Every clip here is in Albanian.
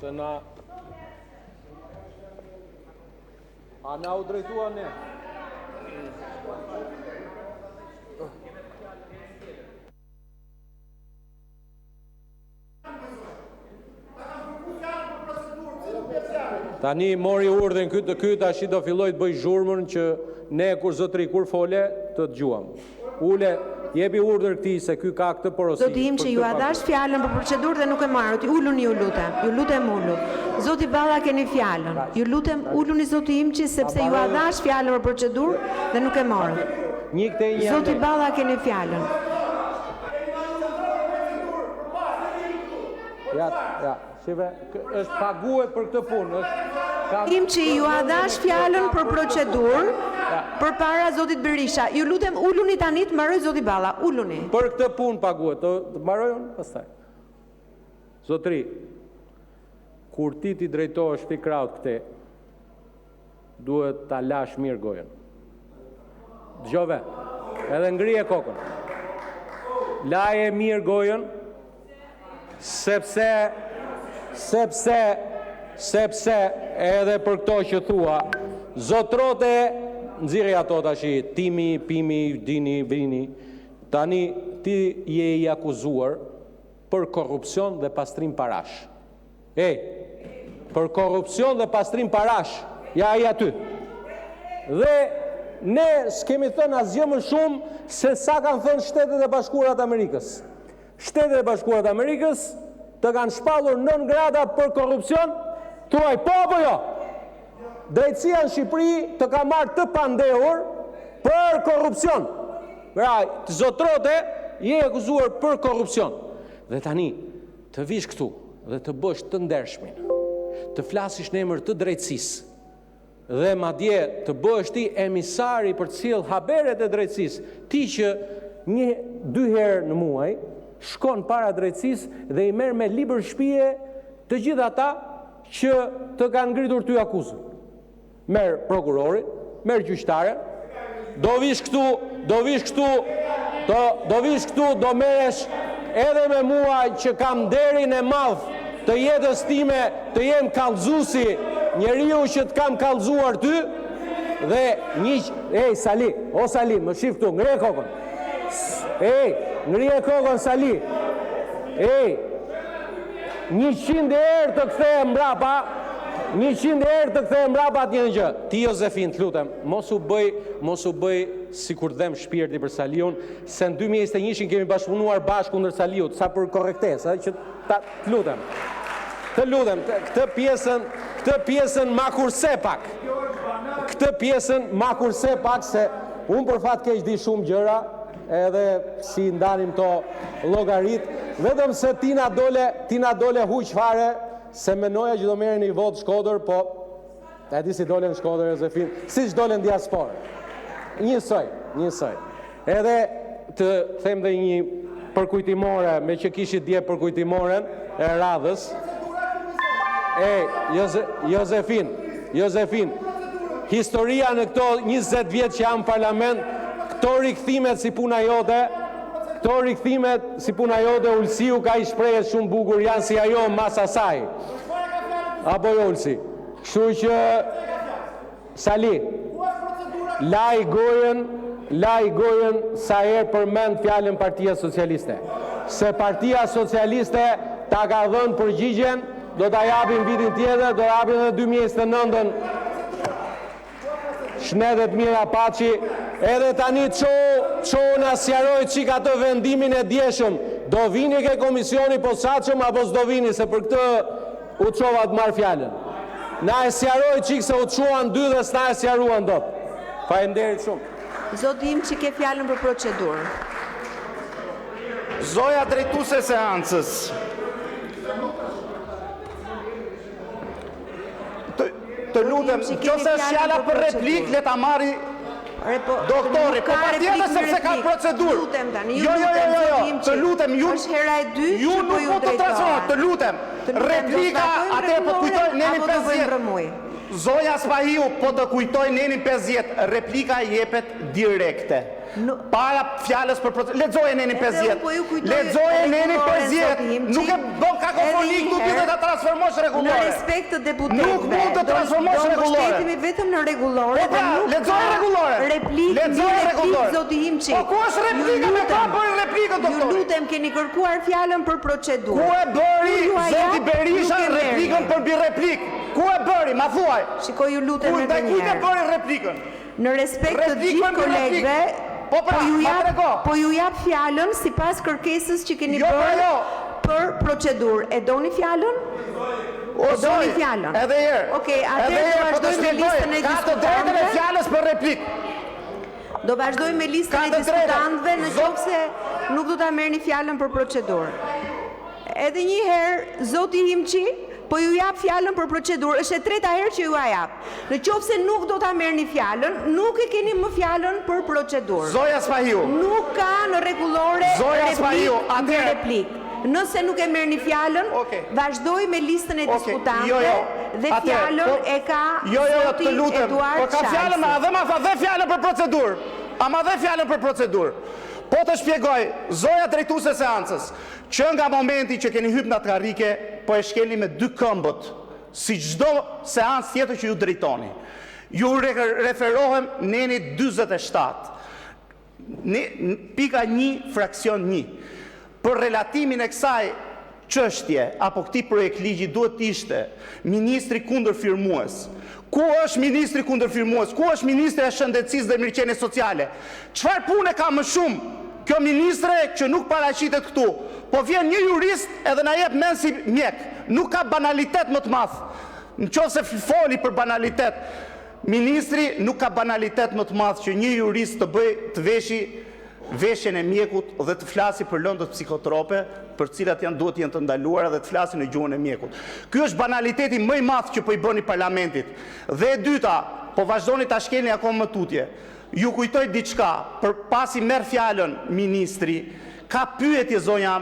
Se na... A na u drejtua ne? Tani mori urdhën ky tash do filloj të bëj zhurmën që ne kur zotëri kur fole të dëgjuam. Ule, jepi urdhër këtij se ky ka këtë porosi. Zoti im që ju a dash fjalën për procedurë dhe nuk e marrët. Uluni ju lutem. Ju lutem ulu. Zoti Balla keni fjalën. Ju lutem uluni zoti im që sepse ju a dash fjalën për procedurë dhe nuk e marrët. Zoti Balla keni fjalën. Ja, shive, është paguhet për këtë punë, Im që ju a dash fjalën për procedurë për para zotit Berisha. Ju lutem uluni tani të mbaroj zoti Balla, uluni. Për këtë punë paguhet, të mbaroj unë pastaj. Zotri, kur ti drejtohesh pi kraut këte, duhet ta lash mirë gojën. Dëgjove, edhe ngrije kokën. Laje mirë gojën, sepse edhe për këto që thua, zotrote nxirri ato tashi, timi, pimi, dini, vini, tani ti je i akuzuar për korrupsion dhe pastrim parash. Për korrupsion dhe pastrim parash, ja i aty. Dhe ne s'kemi thënë asgjë më shumë se sa kanë thënë Shtetet e Bashkuara të Amerikës. Shtetet e Bashkuara të Amerikës të kanë shpallur 9 grada për korrupsion, thuaj po apo jo? Drejtësia në Shqipëri të ka marrë të pandehur për korrupsion. Pra, të zotrote je akuzuar për korrupsion. Dhe tani, të vish këtu dhe të bësh të ndershmin, të flasish në emër të drejtësisë, dhe madje të bësh ti emisari për të sjellë haberet e drejtësisë, ti që 1-2 herë në muaj shkon para drejtësisë dhe i merr me libër shpije të gjithë ata që të kanë ngritur ty akuzën. Merr prokurorin, merr gjyqtaren, do vish këtu, do merresh edhe me mua që kam derin e madh të jetës time, të jem kallëzuesi, njeriu që të kam kallëzuar ty, dhe Sali, Sali, më shif këtu, ngre kokën. Ngrije kokën Sali. 100 herë të kthej mbrapa, 100 herë të kthej mbrapa atë një gjë. Ti Jozefin, të lutem, mos u bëj sikur dhem shpirti për Saliun, se në 2021 kemi bashkëpunuar bashkë kundër Saliut, sa për korrektesë, që të lutem. Të lutem, këtë pjesën ma kurse pak. Këtë pjesën ma kurse pak, se unë për fat keq di shumë gjëra, edhe si ndanim to llogarit, vetëm se tina dole huq fare, se menoja që do merren një vot Shkodër, po e di si dole në Shkodër, Jozefin, si që dole në diasporë. Njësoj. Edhe të them dhe një përkujtimore, me që kishit dje përkujtimoren e radhës. Jozefin, historia në këto 20 vjetë që jam në parlament, këto rikthimet si puna jote, Ulsiu ka i shprehet shumë bukur, janë si ajo mas asaj. Apo jo Ulsi? Kështu që Sali, laj gojën sa herë përmend fjalën Partia Socialiste. Se Partia Socialiste ta ka dhënë përgjigjen, do ta japim vitin tjetër, do ta japim edhe 2029-ën. Shnedet mira paçi, edhe tani ço na sqaroj çik atë vendimin e djeshëm. Do vini ke komisioni posaçëm apo s'do vini, se për këtë u çova të marr fjalën. Na e sqaroj çik se u çuan dy dhe s'na e sqaruan dot. Faleminderit shumë. Zoti im që ke fjalën për procedurë. Zoja drejtuese e seancës. Të lutem, nëse është fjala për replik, le ta marri doktori, po patjetër sepse ka procedurë. Jo, të lutem, ju nuk po të transformoni, të lutem. Replika atë po kujtoj nenin 50. Zoja Spahiu po të kujtoj nenin 50, replika jepet direkte. Para fjalës për procedurë. Lexoje nenin 50. Lexoje nenin 50. Nuk e bën kakofoni këtu ti vetë ata transformosh Në rregullore. respekt të deputetëve. Nuk mund të transformosh Do rregullore. mbështetemi vetëm në rregullore. Po pra, lexoj rregullore. Lexoj rregullore. Zoti Himçi. Po ku është replika me ka bërë replikën Ju doktori? lutem, keni kërkuar fjalën për procedurë. Ku e bëri Ju a zoti jap, Berisha nuk e merrni. replikën për bireplik? Ku e bëri? Ma thuaj. Shikoj, ju lutem Ku edhe e një herë. bëri replikën? Në respekt të Replikën gjithë për replik. kolegëve, Po pra, ma trego. po ju jap fjalën sipas kërkesës që keni Jo, pra, bërë jo. për procedurë. E doni fjalën? O doni zoj, fjalën? edhe herë. Okej, atëherë Edhe herë, po të vazhdoj me shpjegoj, listën e ka të drejtën e diskutantëve. fjalës për replik. Do vazhdoj me listën Ka e të drejtën. diskutantëve në Zot- qoftë se nuk do ta merrni fjalën për procedurë. Edhe një herë, zoti Himçi, po ju jap fjalën për procedurë. Është e treta herë që ju a jap. Në qoftë se nuk do ta merrni fjalën, nuk e keni më fjalën për procedurë. Zoja Spahiu. Nuk ka në rregullore Zoja Spahiu, mbi atëherë- replik. Nëse nuk e merrni fjalën, Okej. vazhdoj me listën e diskutantëve jo, dhe atëherë, fjalën po- e ka Jo, zoti të lutem. Eduard Po ka fjalën, Çajsi. edhe ma dhe fjalën për procedurë. A ma dhe fjalën për procedurë. Po të shpjegoj, zoja drejtuese e seancës, që nga momenti që keni hypë në atë karrike, po e shkelni me dy këmbët, si çdo seancë tjetër që ju drejtoni. Ju referohem neni 47. Pika 1, fraksion 1. Për relatimin e kësaj çështje apo këtij projekt ligji duhet të ishte ministri kundër firmues. Ku është ministri kundër firmues? Ku është ministri e shëndetësisë dhe mirëqenies sociale? Çfarë pune ka më shumë kjo ministre që nuk paraqitet këtu? Po vjen një jurist edhe na jep mend si mjek. Nuk ka banalitet më të madh. Nëse foli për banalitet, ministri nuk ka banalitet më të madh që një jurist të veshi veshjen e mjekut dhe të flasi për lëndët psikotrope, për cilat duhet jenë të ndaluara dhe të flasin në gjuhën e mjekut. Ky është banaliteti më i madh që po i bëni parlamentit. Dhe e dyta, po vazhdoni ta shkelni akoma më tutje. Ju kujtoj diçka, për pasi merr fjalën ministri, ka pyetje zonja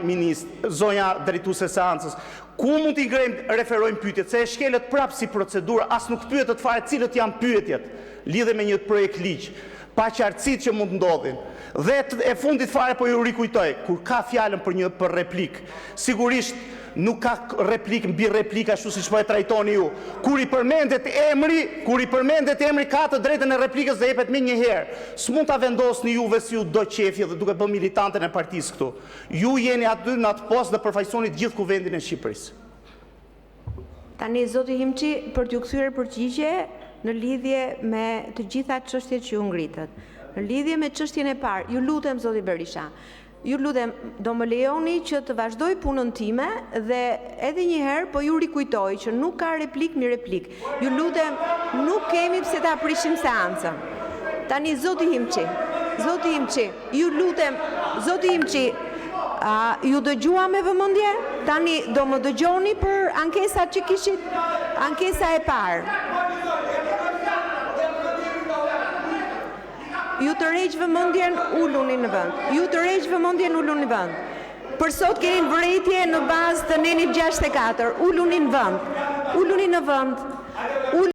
drejtuese e seancës. Ku mund t'i referojmë pyetjet, se e shkelet prapë si procedurë, as nuk pyetet fare cilët janë pyetjet lidhe me një projekt ligj, pa qartësitë që mund ndodhin. Dhe e fundit fare po ju rikujtoj, kur ka fjalën për replik, sigurisht nuk ka replik mbi replik ashtu siç po e trajtoni ju. Kur i përmendet emri ka të drejtën e replikës dhe jepet më një herë. S'mund ta vendosni juve si ju do qefje dhe duke bërë militantën e partisë këtu. Ju jeni aty në atë postë dhe përfaqësoni gjithë kuvendin e Shqipërisë. Tani zoti Himçi, për t'ju kthyer përgjigje në lidhje me të gjitha çështjet që ju ngritët. Në lidhje me çështjen e parë, ju lutem zoti Berisha, ju lutem, do më lejoni që të vazhdoj punën time dhe edhe një herë po ju rikujtoj që nuk ka replik mi replik. Ju lutem, nuk kemi pse ta prishim seancën. Tani zoti Himçi, ju lutem, zoti Himçi, ju dëgjua me vëmendje? Tani do më dëgjoni për ankesat që kishit, ankesa e parë. Ju të rreq vëmendjen, uluni në vend. Për sot keni vërejtje në bazë të nenit 64. Uluni në vend.